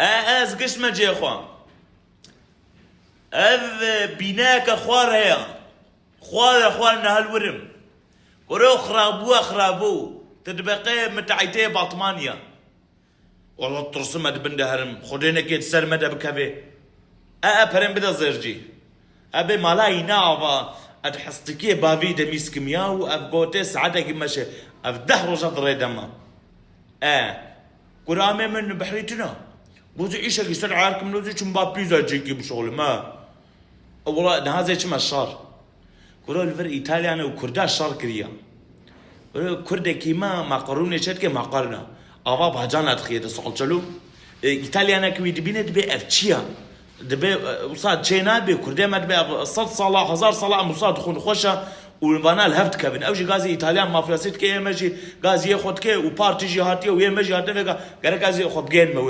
از قسمه جي خوان اذ بناك خوار هيا خوار نهالورم ورو خرابو تدبقي متعيتي باطمانيا والله ترسمة بنده هرم خدينا كيت سرمة بكبي برم بدا زرجي ابي مالاي ناوا ادحستكي بافي دميس كيمياو ابغوتي سعادة كمشي افده رجا دريدما قرامي من بحريتنا بوزي ايشك يستر عاركم نوزي چمبا بيزا جيكي بشغل ما والله نهازي چما الشار قرا الفر ايطاليانا وكردا الشار كريا كردا كيما مقروني شتكي مقرنا ابا باجانا تخيت سقلچلو ايطاليانا كوي دبينه دبي افتشيا دبي وصاد تشينا بي كردا ما دبي صد صلاه هزار صلاه مصاد خون خوشه وبانا الهفت كابن اوجي غازي ايطاليان مافراسيت كي ماشي غازي خدكي وبارتي جهاتي ويمشي هاتي غير غازي خبجين